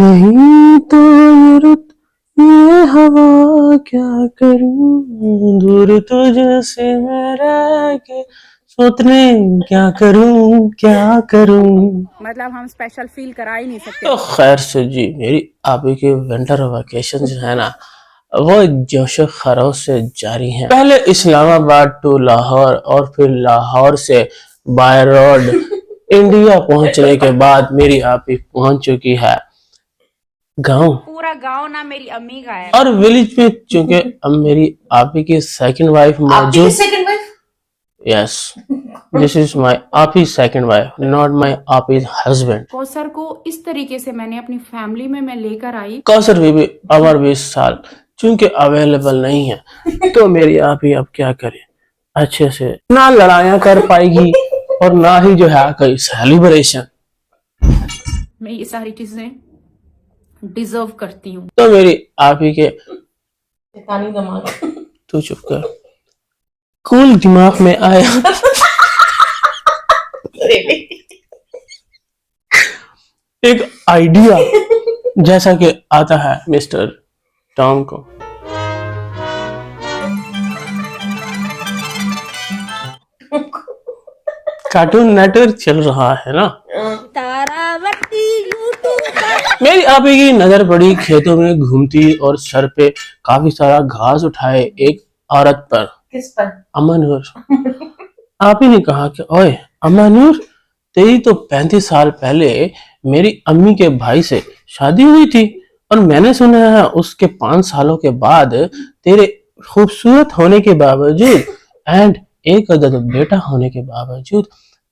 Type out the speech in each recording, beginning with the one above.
नहीं तो ये रुत ये हवा क्या करूं, दूर तुझसे मैं रह के सोचने क्या करूं। मतलब हम स्पेशल फील करा ही नहीं सकते। तो खैर से जी, मेरी अभी के विंटर वेकेशन जो है ना, वो जोशो खरोश से जारी हैं। पहले इस्लामाबाद टू लाहौर और फिर लाहौर से बाय रोड इंडिया पहुंचने के बाद मेरी आपी पहुंच चुकी है गांव। पूरा गांव ना मेरी अम्मी का है। और विलेज में चूंकि अब मेरी आपी की सेकंड वाइफ मौजूद। यस, दिस इज माय आपी सेकंड वाइफ, नॉट माय आपी हस्बैंड। कौसर को इस तरीके से मैंने अपनी फैमिली में मैं लेकर आई। कौसर बीबी अमर 20 साल चूंकि अवेलेबल नहीं है, तो मेरी आपी अब क्या करे, अच्छे से ना लड़ाइयां कर पाएगी और ना ही जो है कोई सेलिब्रेशन। मैं ये सारी चीजें डिजर्व करती हूँ। तो मेरी आपी के तू चुप कर, कूल दिमाग में आया एक आइडिया जैसा कि आता है मिस्टर टॉम को। कार्टून नेटवर्क चल रहा है ना। मेरी आपी की नजर पड़ी खेतों में घूमती और सर पे काफी सारा घास उठाए एक औरत पर। किस पर? अमनूर। आप ही ने कहा कि ओए अमनूर, तेरी तो 35 साल पहले मेरी अम्मी के भाई से शादी हुई थी और मैंने सुना है उसके 5 सालों के बाद तेरे खूबसूरत होने के बावजूद एंड एक अदद बेटा होने के बावजूद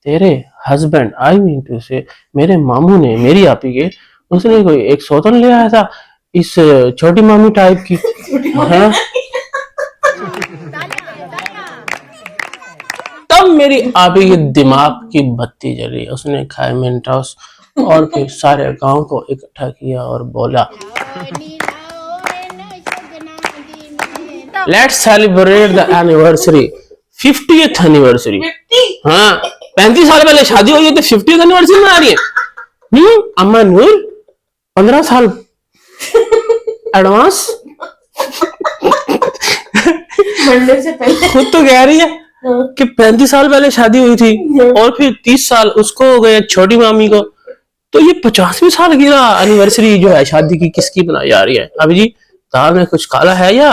तेरे हस्बैंड आई मीन टू से मेरे मामू ने मेरी आपी के उसने कोई एक सौतन ले आया था, इस छोटी मामी टाइप की है। तब मेरी आपी के दिमाग की बत्ती जली, उसने खाए मेंटोस और फिर सारे गांव को इकट्ठा किया और बोला let's celebrate the anniversary, 50th anniversary. हाँ, 35 साल पहले शादी हुई है तो 50th एनिवर्सरी मना रही है। अम्मा नूर 15 साल एडवांस मंडे से पहले खुद तो कह रही है कि 35 साल पहले शादी हुई थी और फिर 30 साल उसको हो गए छोटी मामी को, तो ये 50वीं साल की एनिवर्सरी जो है शादी की किसकी बनाई जा रही है। अभी जी दाल में कुछ काला है या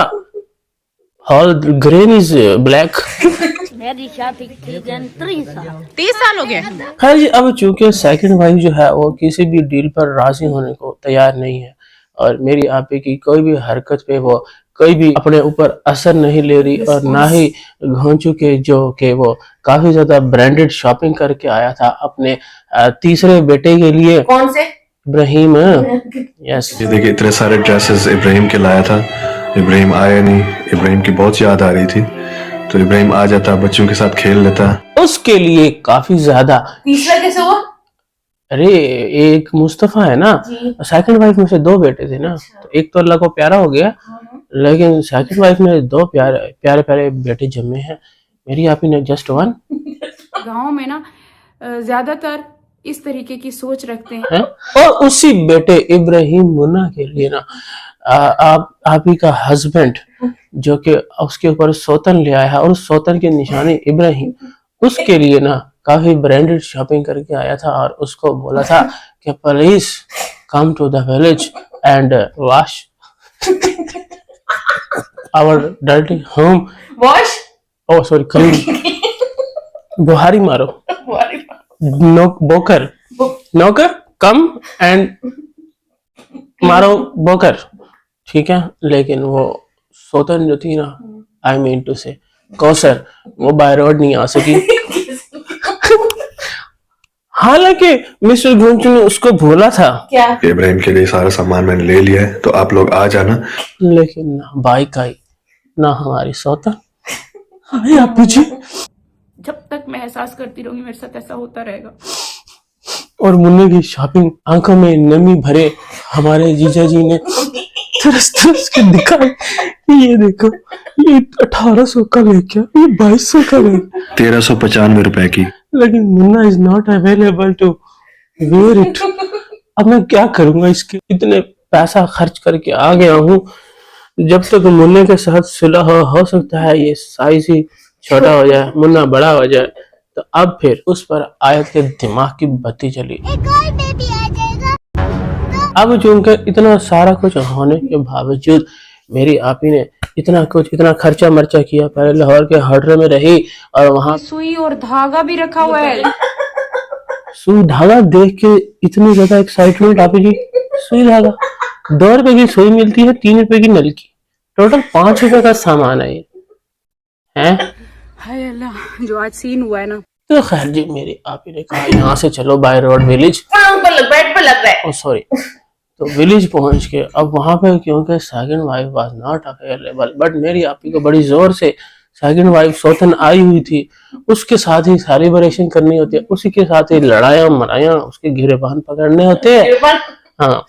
ऑल ग्रेन इज ब्लैक। मेरी शादी की 30 साल हो गए। खैर जी, अब चूंकि सेकंड वाइफ जो है वो किसी भी डील पर राजी होने को तैयार नहीं है और मेरी आपी की कोई भी हरकत पे वो कोई भी अपने ऊपर असर नहीं ले रही और ना ही घोंचू के जो कि वो काफी ज्यादा ब्रांडेड शॉपिंग करके आया था अपने तीसरे बेटे के लिए। कौन से? इब्राहिम। यस, ये देखिए इतने सारे ड्रेसेस इब्राहिम के लाया था, इब्राहिम आया नहीं, इब्राहिम की बहुत याद आ रही थी, तो इब्राहिम आ जाता, बच्चों के साथ खेल लेता। उसके लिए काफी ज्यादा। तीसरा कैसे हुआ? अरे एक मुस्तफा है ना, सेकंड वाइफ में से 2 बेटे थे ना, तो एक तो अल्लाह को प्यारा हो गया, लेकिन सेकंड वाइफ में 2 प्यारे प्यारे बेटे जन्मे हैं। मेरी आपी ने जस्ट 1। गांव में ना ज्यादातर इस तरीके की सोच रखते हैं। और उसी बेटे इब्राहिम मुन्ना के लिए ना आपी का हस्बैंड जो कि उसके ऊपर सौतन ले आया है और उस सौतन के निशाने इब्राहिम, उसके लिए ना काफी ब्रांडेड शॉपिंग करके आया था और उसको बोला था कि please come to the village and wash our dirty home. Wash? Oh sorry, clean. बुहारी मारो, बोकर नौकर कम एंड मारो बोकर, ठीक है। लेकिन वो सौतन जो थी ना, आई मीन टू से कौसर, वो बाय रोड नहीं आ सकी। हालांकि मिस्टर घोंचू ने उसको बोला था क्या? इब्राहिम के लिए सारा सामान मैंने ले लिया है, तो आप लोग आ जाना। लेकिन ना बाइक आई ना हमारी सौतन आई। आप जी, जब तक मैं एहसास करती रहूंगी मेरे साथ ऐसा होता रहेगा। और मुन्ने की शॉपिंग आंखों में नमी भरे हमारे जीजा जी ने तरस तरस के दिखाई, ये देखो ये 1800 का लेके ये 2200 का ले, 1395 रुपए की। लेकिन Munna is not available to wear it. अब मैं क्या करूंगा, इसके इतने पैसा खर्च करके आ गया हूँ, जब तक मुन्ने के साथ सुलह हो सकता है ये साइज ही छोटा हो जाए, मुन्ना बड़ा हो जाए। तो अब फिर उस पर आयत के दिमाग की बत्ती चली। अब चूंकि इतना सारा कुछ होने के बावजूद मेरी आपी ने इतना खर्चा मर्चा किया, पहले लाहौर के हर्रे में रही और वहां सुई और धागा भी रखा हुआ है। सुई धागा देख के इतनी ज्यादा एक्साइटमेंट आपी जी। सुई धागा 2 रुपए की सुई मिलती है, 3 रुपए की नल की, टोटल 5 रुपए का सामान है ये है। हाय अल्लाह, जो आज सीन हुआ है ना। तो खैर जी, मेरी आपी ने कहा यहाँ से चलो बाय रोड विलेज, बेड पे लग रहा है। ओ सॉरी, तो विलेज पहुंच के अब वहां पे क्योंकि second wife was not available, but मेरी आपी को बड़ी जोर से सेकंड वाइफ सौतन आई हुई थी, उसके साथ ही सेलिब्रेशन करनी होती है, उसी के साथ ही लड़ाइयाँ मनाइयाँ, उसके गिरेबान पकड़ने होते हैं। हाँ,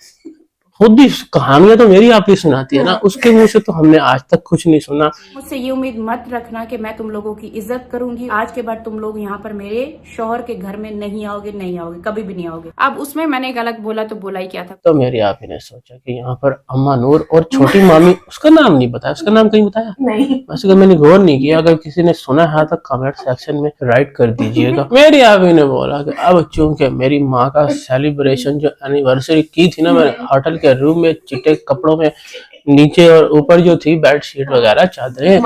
खुद ही कहानियां तो मेरी आप ही सुनाती है ना, उसके मुंह से तो हमने आज तक कुछ नहीं सुना। मुझसे ये उम्मीद मत रखना कि मैं तुम लोगों की इज्जत करूंगी। आज के बाद तुम लोग यहाँ पर मेरे शौहर के घर में नहीं आओगे, कभी भी नहीं आओगे। अब उसमें मैंने गलत बोला तो बोला ही क्या था। तो मेरी आप ही ने सोचा कि यहाँ पर अम्मा नूर और छोटी मामी, उसका नाम नहीं बताया, उसका नाम कहीं बताया नहीं, वैसे मैंने गौर नहीं किया, अगर किसी ने सुना है तो कमेंट सेक्शन में राइट कर दीजिएगा। मेरी आप ही ने बोला कि अब चूंकि मेरी माँ का सेलिब्रेशन जो एनिवर्सरी की थी ना, मैंने होटल के रूम में चिट्टे कपड़ों में, नीचे और ऊपर जो थी बेडशीट वगैरह चादरें,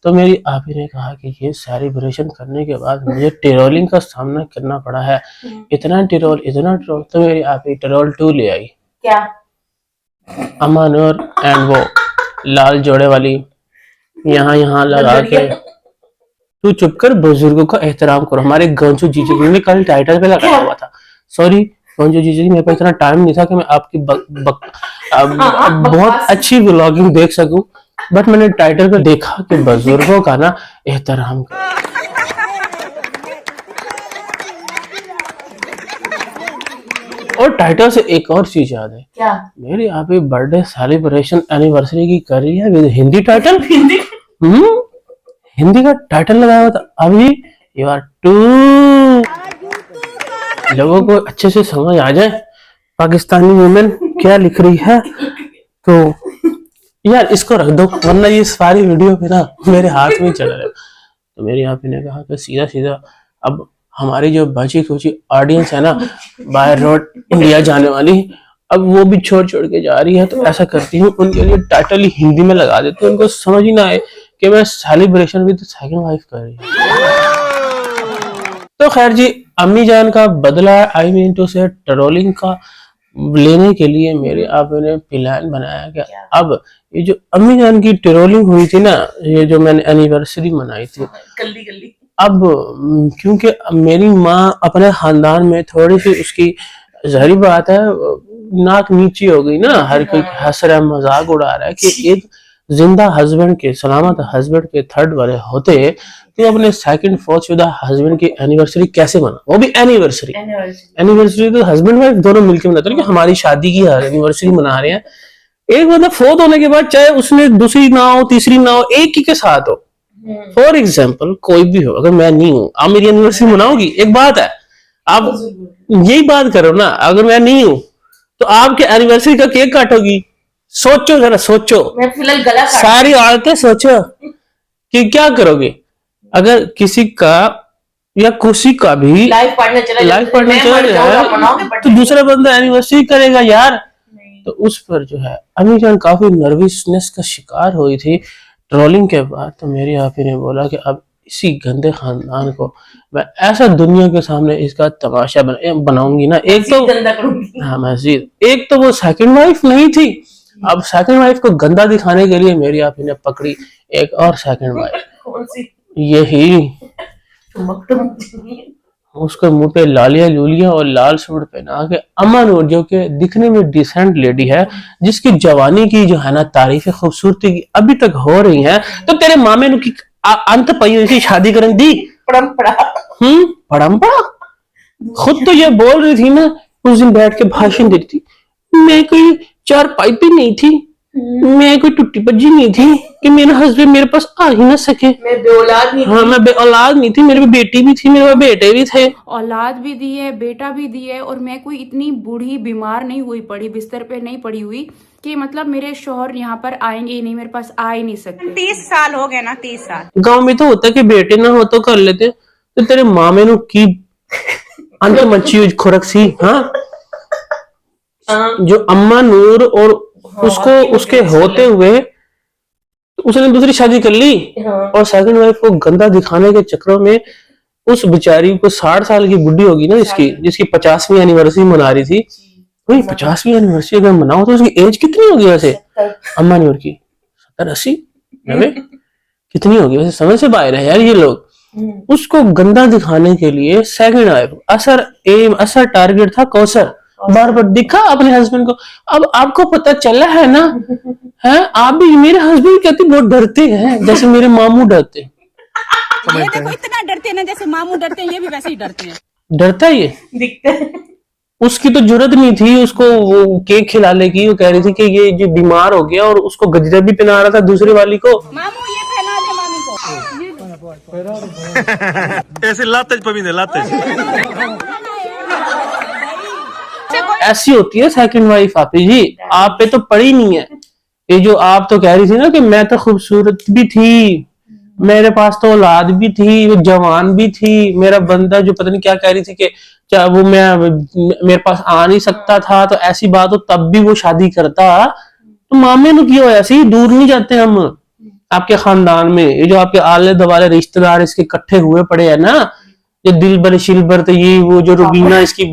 तो मेरी आप ही ने कहा कि ये सेलिब्रेशन करने के बाद मुझे टिरोलिंग का सामना करना पड़ा है, इतना टिरोल। तो मेरी आप ही टिरोल 2 ले आई, क्या अम्मा नूर एंड वो लाल जोड़े वाली, यहाँ लगा के। तू चुप कर, बुजुर्गों का एहतराम करो। हमारे गंजू जीजी ने कल टाइटल पे लगाया हुआ था, सॉरी गंजू जीजी, मेरे पास इतना टाइम नहीं था कि मैं आपकी बहुत अच्छी व्लॉगिंग देख सकूं, बट मैंने टाइटल पे देखा कि बुजुर्गों का ना एहतराम करो। और टाइटल से एक और चीज याद है, क्या मेरी आप बर्थडे सेलिब्रेशन एनिवर्सरी की कर रही है विद हिंदी टाइटल। हिंदी का टाइटल लगाया हुआ था। अभी यू आर टू, लोगों को अच्छे से समझ आ जाए पाकिस्तानी वुमेन क्या लिख रही है। तो यार इसको रख दो, वरना ये सारी वीडियो पे ना मेरे हाथ में चल रहा है। तो मेरी आप ही ने कहा कि सीधा अब हमारी जो बची खुची ऑडियंस है ना, बाय रोड इंडिया जाने वाली, अब वो भी छोड़ के जा रही है। तो ऐसा करती हूँ, उनके लिए टाइटल ही हिंदी में लगा देती हूँ, उनको समझ ही ना आए कि मैं सेलिब्रेशन विद सेकंड वाइफ कर रही हूँ। तो खैर जी, अम्मी जान का बदला, आई मीन टू से ट्रोलिंग का लेने के लिए मेरे आप ने प्लान बनाया कि अब ये जो अम्मी जान की ट्रोलिंग हुई थी ना, ये जो मैंने एनिवर्सरी मनाई थी, अब क्योंकि मेरी माँ अपने खानदान में थोड़ी सी उसकी, जाहिर बात है नाक नीची हो गई ना, हर कोई हंस रहा है, मजाक उड़ा रहा है कि एक जिंदा हस्बैंड के, सलामत हस्बैंड के थर्ड वाले होते तो अपने सेकंड फोर्थ शुदा हस्बैंड की एनिवर्सरी कैसे मना, वो भी एनिवर्सरी तो हस्बैंड वाइफ दोनों मिलकर मनाते हैं कि हमारी शादी की एनिवर्सरी मना रहे हैं। एक मतलब फोर्थ होने के बाद चाहे उसने दूसरी ना हो, तीसरी ना हो, एक ही के साथ हो। फॉर एग्जाम्पल कोई भी हो, अगर मैं नहीं हूँ, आप मेरी एनिवर्सरी मनाओगी? एक बात है, आप यही बात करो ना, अगर मैं नहीं हूँ तो आपके एनिवर्सरी का केक काटोगी? सोचो जरा, सोचो, मैं फिलहाल गला काट, सारी औरतें सोचो कि क्या करोगे अगर किसी का या किसी का भी लाइफ पार्टनर चला जाए तो दूसरा बंदा एनिवर्सरी करेगा यार। तो उस पर जो है अम्मी जान काफी नर्वसनेस का शिकार हुई थी ट्रोलिंग के बाद। तो मेरी आप ही ने बोला कि अब इसी गंदे खानदान को मैं ऐसा दुनिया के सामने इसका तमाशा बनाऊंगी ना। एक तो हाँ मजीद, एक तो वो सेकंड वाइफ नहीं थी, अब सेकंड वाइफ को गंदा दिखाने के लिए मेरी आप ही ने पकड़ी एक और सेकंड वाइफ, यही उसके मुंह पे लालिया लूलिया और लाल सूट पहना के अम्मा नूर, जो कि दिखने में डिसेंट लेडी है, जिसकी जवानी की जो है ना तारीफ खूबसूरती की अभी तक हो रही है, तो तेरे मामे नु की अंत पई हुई थी शादी करने दी परंपरा। खुद तो ये बोल रही थी ना, उस दिन बैठ के भाषण दे रही थी, मैं कोई चार पाई भी नहीं थी, मैं कोई टुट्टी पज्जी नहीं थी कि मेरा हस्बैंड मेरे पास आ ही ना सके। मैं बेऔलाद नहीं हाँ, मैं औलाद नहीं थी, मेरे पे बेटी भी थी, मेरे पे बेटे भी थे। औलाद भी दी है, बेटा भी दी है, और मैं कोई इतनी बूढ़ी बीमार नहीं हुई पड़ी, बिस्तर पे नहीं पड़ी हुई कि मतलब मेरे शौहर यहाँ पर आएंगे ही नहीं, मेरे पास आ ही नहीं सकते। 30 साल हो गए ना, 30 साल। गांव में तो होता है कि बेटे ना हो तो कर लेते, तो तेरे मामे नु की अंत मच्छी खुरक सी। हाँ, जो अम्मा नूर और उसको उसके होते हुए तो उसने दूसरी शादी कर ली, और सेकंड वाइफ को गंदा दिखाने के चक्करों में उस बेचारी को 60 साल की बुढ़ी होगी ना, जिसकी 50वीं एनिवर्सरी मना रही थी। भाई 50वीं एनिवर्सरी अगर मनाओ तो उसकी एज कितनी होगी वैसे? अम्मा नूर की 70-80 90 कितनी होगी वैसे? समझ से बाहर है यार ये लोग। उसको गंदा दिखाने के लिए सेकंड वाइफ असर टारगेट था कौसर। बार बार दिखा अपने हस्बैंड को। अब आपको पता चला है ना, है आप भी, मेरे हस्बैंड कहते बहुत डरते हैं जैसे मेरे मामू डरते हैं। ये देखो इतना डरते हैं ना, जैसे मामू डरते हैं, ये भी वैसे ही डरते हैं। डरता है ये, दिखता है। उसकी तो जरूरत नहीं थी उसको वो केक खिलाने की। वो कह रही थी कि ये जो बीमार हो गया, और उसको गजरा भी पहना रहा था दूसरी वाली को। मामू ये पहना दे मामी को। ऐसे लाते पवीने लाते। ऐसी होती है सेकंड वाइफ आपी जी। आप पे तो पड़ी नहीं है ये जो आप तो कह रही थी ना कि मैं तो खूबसूरत भी थी, मेरे पास तो औलाद भी थी, वो जवान भी थी, मेरा बंदा जो पता नहीं क्या कह रही थी कि क्या वो मेरे पास आ नहीं सकता था, तो ऐसी बात हो तब भी वो शादी करता। तो मामे ने क्यों ऐसे ही दूर नहीं जाते हम आपके खानदान में। ये जो आपके आले दवाले रिश्तेदार इसके इकट्ठे हुए पड़े हैं ना, ये दिलबर शिलबर, तो ये वो जो रुबीना इसकी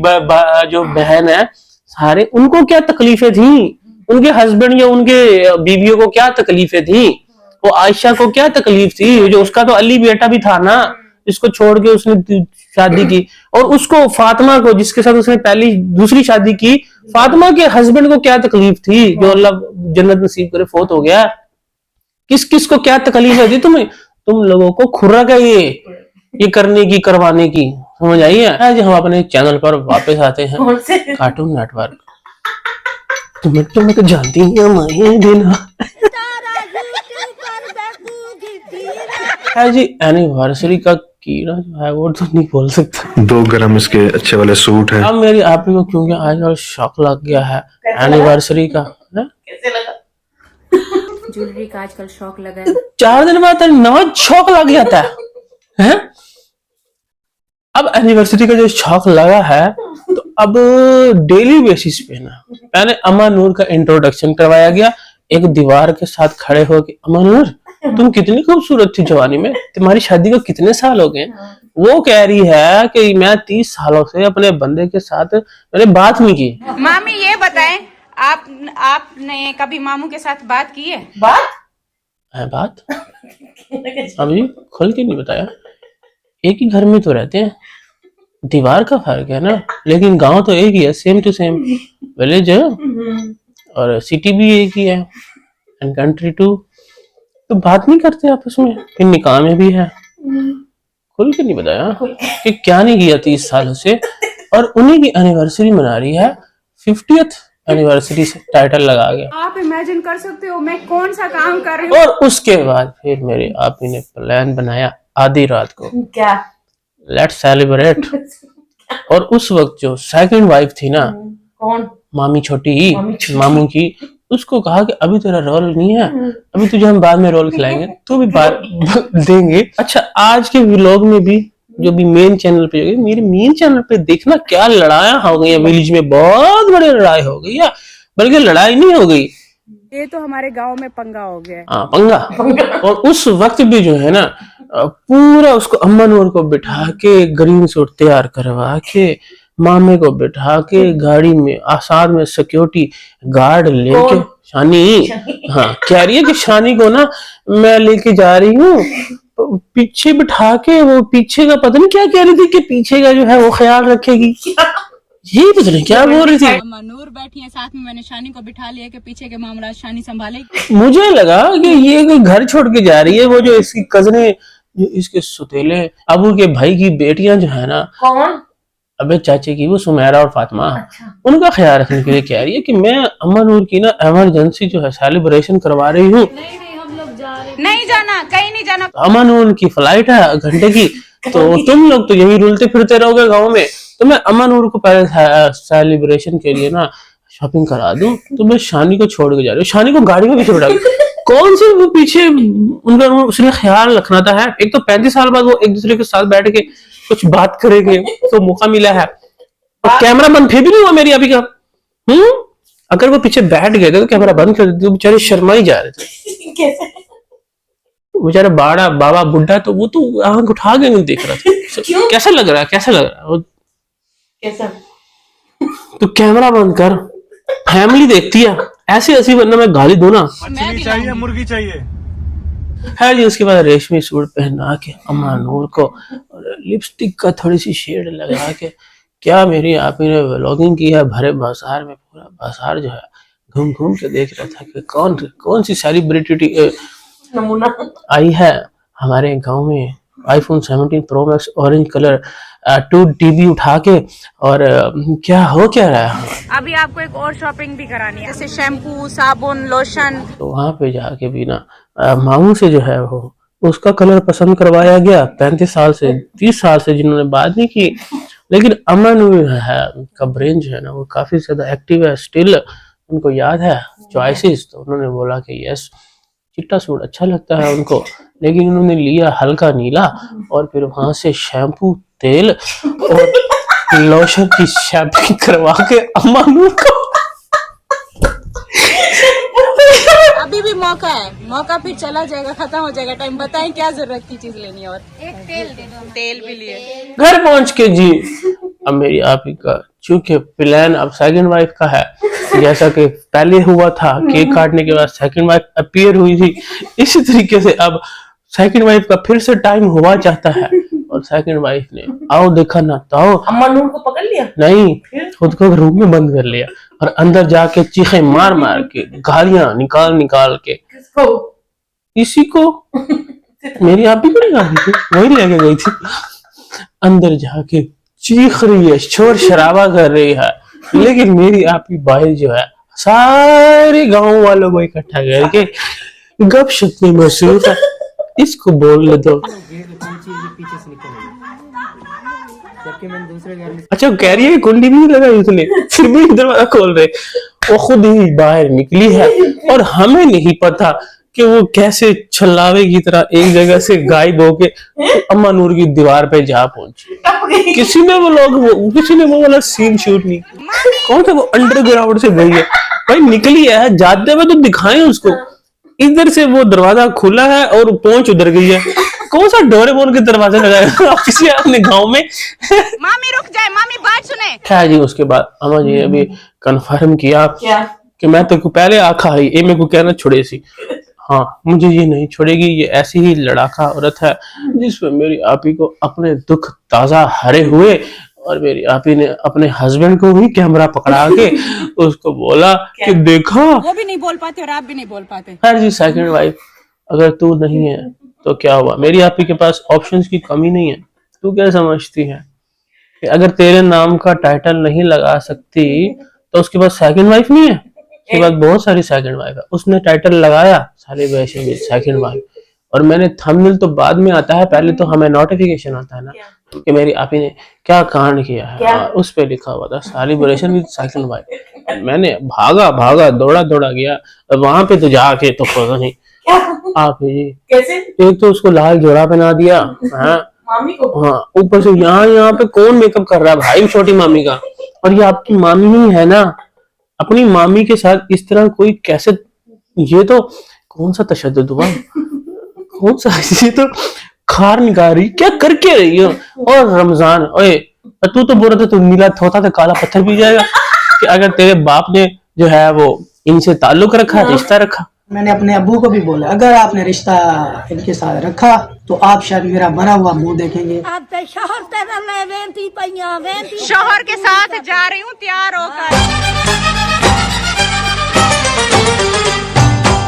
जो बहन है, सारे उनको क्या तकलीफें थी, उनके हस्बैंड या उनके बीवियों को क्या तकलीफें थी, वो आयशा को क्या तकलीफ थी, जो उसका तो अली बेटा भी था ना, इसको छोड़ के उसने शादी की। और उसको फातिमा को, जिसके साथ उसने पहली दूसरी शादी की, फातिमा के हस्बैंड को क्या तकलीफ थी, जो अल्लाह जन्नत नसीब करे फोत हो गया। किस किस को क्या तकलीफ है थी तुम्हें? तुम लोगों को खुर्रक है ये करने की, करवाने की, समझ आई है? आज हम अपने चैनल पर वापस आते हैं, कार्टून नेटवर्क। तुम्हें तो मैं जानती हूँ जी। एनिवर्सरी का कीड़ा जो है वो तो नहीं बोल सकता। 2 गरम इसके अच्छे वाले सूट है। अब मेरी आप ही को क्योंकि आजकल शौक लग गया है एनिवर्सरी का, है? कैसे लगा? ज्वेलरी का आजकल शौक लगा है। 4 दिन बाद नवा शौक लग जाता है? अब एनिवर्सरी का जो शौक लगा है, तो अब डेली बेसिस पे ना पहले अम्मा नूर का इंट्रोडक्शन करवाया गया, एक दीवार के साथ खड़े होके, अम्मा नूर तुम कितनी खूबसूरत थी जवानी में, तुम्हारी शादी को कितने साल हो गए? वो कह रही है कि मैं 30 सालों से अपने बंदे के साथ मैंने बात नहीं की। मामी ये बताएं, आपने कभी मामू के साथ बात की है? बात अभी खुल के नहीं बताया। एक ही घर में तो रहते हैं, दीवार का फर्क है ना, लेकिन गांव तो एक ही है, सेम टू सेम विलेज है, और सिटी भी एक ही है, एंड कंट्री टू। तो बात नहीं करते आपस में, फिर निकाह में भी है। खुल के नहीं बताया कि क्या नहीं किया 30 सालों से, और उन्हीं की एनिवर्सरी मना रही है, 50th एनिवर्सरी से टाइटल लगा गया। आप इमेजिन कर सकते हो मैं कौन सा काम कर रही हूँ। और उसके बाद फिर मेरे आप ही ने प्लान बनाया आधी रात को, क्या? Let's celebrate. और उस वक्त जो सेकंड वाइफ थी ना, कौन? मामी छोटी, मामू की, उसको कहा कि अभी तेरा रोल नहीं है, अभी तुझे हम बाद में रोल खिलाएंगे, तो भी बात देंगे। अच्छा, आज के व्लॉग में भी जो भी मेन चैनल पे, मेरे मेन चैनल पे देखना क्या लड़ाइयां हो गई है विलेज में, बहुत बड़ी लड़ाई हो गई है, बल्कि लड़ाई नहीं हो गई, ये तो हमारे गांव में पंगा हो गया। हाँ, पंगा। और उस वक्त भी जो है ना, पूरा उसको अम्मा नूर को बिठा के ग्रीन सूट तैयार करवा के, मामे को बिठा के गाड़ी में, आसाद में सिक्योरिटी गार्ड लेके, शानी, हाँ, कह रही है कि शानी को ना मैं लेके जा रही हूँ, पीछे बिठा के, वो पीछे का पता नहीं क्या कह रही थी कि पीछे का जो है वो ख्याल रखेगी, ये पता नहीं क्या बोल रही थी। मनूर बैठी है साथ में, मैंने शानी को बिठा लिया कि पीछे के मामला शानी संभालेगी। मुझे लगा कि ये कोई घर छोड़ के जा रही है, वो जो इसकी कजने, जो इसके सुतेले अबू के भाई की बेटियां जो है ना, कौन? अबे चाचे की, वो सुमेरा और फातिमा, उनका ख्याल रखने के लिए कह रही है कि मैं अम्मा नूर की ना इमरजेंसी जो है सेलिब्रेशन करवा रही हूँ। नहीं जाना, कहीं नहीं जाना। अम्मा नूर की फ्लाइट है घंटे की, तो तुम लोग तो यही रुलते फिरते रहोगे गाँव में, तो मैं अम्मा नूर को पहले सेलिब्रेशन के लिए ना शॉपिंग करा दूं, तो मैं शानी को छोड़ के जा रही हूँ। शानी को गाड़ी में भी छोड़ा, कौन से वो पीछे उनका उसने ख्याल रखना था है। एक तो 35 साल बाद वो एक दूसरे के साथ बैठ के कुछ बात करेंगे तो मौका मिला है, और कैमरा बंद फिर भी नहीं हुआ मेरी अभी का। अगर वो पीछे बैठ गए थे तो कैमरा बंद कर देते, बेचारे शर्मा ही जा रहे थे। बेचारा बाड़ा बाबा बुढ़ा, तो वो तो आंख उठा के नहीं देख रहा था। कैसा लग रहा है, कैसा लग रहा है कैसा? तो कैमरा बंद कर, फैमिली देखती है ऐसे ऐसी, वरना मैं गाली दूं ना। मछली चाहिए, मुर्गी चाहिए। है जी। उसके बाद रेशमी सूट पहना के अम्मा नूर को, और लिपस्टिक का थोड़ी सी शेड लगा के, क्या मेरी आप ही ने व्लॉगिंग की है भरे बाजार में। पूरा बाजार जो है घूम घूम के देख रहा था कि कौन सी सेलिब्रिटी नमूना आई है हमारे गांव में। IPhone 17 pro max orange colour 2 TB उठा के, और क्या हो क्या रहा है। अभी आपको एक और शॉपिंग भी करानी है, जैसे शैम्पू, साबुन, लोशन। तो वहां पे जाके भी ना मामू से जो है वो उसका कलर पसंद करवाया गया। 35 साल से 30 साल से जिन्होंने बात नहीं की, लेकिन अमन है का ब्रेन जो है ना वो काफी ज्यादा एक्टिव है स्टिल। उनको याद है चॉइसेस, तो उन्होंने बोला कि यस चिट्टा सूट अच्छा लगता है उनको, लेकिन उन्होंने लिया हल्का नीला, और फिर वहां से शैम्पू, तेल और लोशन की शॉपिंग करवा के अम्मा नूर को। अभी भी मौका है, मौका फिर चला जाएगा, खत्म हो जाएगा टाइम। बताएं क्या जरूरत की चीज लेनी है, और एक तेल दे दो। तेल भी लिए घर पहुंच के जी। अब मेरी आप ही का चूंकि प्लान अब सेकंड वाइफ का है, जैसा कि पहले हुआ था केक काटने के बाद सेकंड वाइफ अपीयर हुई थी, इसी तरीके से अब सेकंड वाइफ का फिर से टाइम हुआ चाहता है, और सेकंड वाइफ ने आओ देखा ना ताओ अम्मा नूर को पकड़ लिया, नहीं खुद को रूम में बंद कर लिया, और अंदर जाके चीखें मार मार के गालियां निकाल निकाल के। किसको? इसी को मेरी आप ही को निकाली थी, वही लेके गई थी। अंदर जाके चीख रही है, शोर शराबा कर रही है, लेकिन मेरी आप ही भाई जो है सारे गांव वालों को इकट्ठा करके गपशप में मसरूफ है। इसको बोलने दो। अच्छा कह रही है कुंडी भी नहीं लगाई उसने, फिर भी दरवाजा खोल रहे। वो खुद ही बाहर निकली है, और हमें नहीं पता कि वो कैसे छल्लावे की तरह एक जगह से गायब होके अम्मा नूर की दीवार पे जा पहुंची। किसी ने वो वाला सीन शूट नहीं किया। कौन सा वो अंडरग्राउंड से गई है भाई, निकली है जाते हुए तो दिखाएं उसको। इधर से वो दरवाजा खुला है और पहुंच उधर गई है। कौन सा डोरेमोन के दरवाजा लगाया किसी अपने गांव में। मामी रुक जाए, मामी बात सुने। खैर जी उसके बाद अम्मा जी ने अभी कंफर्म किया कि मैं तो पहले आखा है ये मेरे को कहना छोड़े सी, हाँ मुझे ये नहीं छोड़ेगी, ये ऐसी ही लड़ाका औरत है जिसमें मेरी आपी को अपने दुख ताजा हरे हुए, और मेरी आपी ने अपने हस्बैंड को ही कैमरा पकड़ा के उसको बोला कि देखा। वो भी नहीं बोल पाते और आप भी नहीं बोल पाते। खैर जी सेकंड वाइफ अगर तू नहीं है तो क्या हुआ, मेरी आपी के पास ऑप्शंस की कमी नहीं है। तू क्या समझती है कि अगर तेरे नाम का टाइटल नहीं लगा सकती तो उसके पास सेकंड वाइफ नहीं है? उसके बाद बहुत सारी सेकंड वाइफ है, उसने टाइटल लगाया सेलिब्रेशन विद सेकंड वाइफ, और मैंने थंबनेल तो बाद में आता है, पहले तो हमें नोटिफिकेशन आता है ना कि मेरी आपी ने क्या कांड किया है, और उस पे लिखा हुआ था सेलिब्रेशन विद सेकंड वाइफ। मैंने भागा दौड़ा गया, वहां पे तो जाके तो पता नहीं आप जी कैसे? एक तो उसको लाल जोड़ा पहना दिया, हाँ मामी को, हाँ ऊपर से यहाँ पे कौन मेकअप कर रहा है भाई, छोटी मामी का, और ये आपकी मामी ही है ना। अपनी मामी के साथ इस तरह कोई कैसे, ये तो कौन सा तशद्दुद हुआ, कौन सा, ये तो खार निकाल रही, क्या करके रही हो। और रमजान ओए तू तो बोल रहा था तू नीला थोता तो काला पत्थर पी जाएगा, कि अगर तेरे बाप ने जो है वो इनसे ताल्लुक रखा, रिश्ता रखा। मैंने अपने अब्बू को भी बोला अगर आपने रिश्ता इनके साथ रखा तो आप शायद मेरा मरा हुआ मुंह देखेंगे। शोहर के साथ जा रही हूँ तैयार होकर।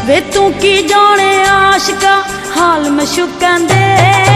वे तू की जाने आशिका हाल में शुकन दे।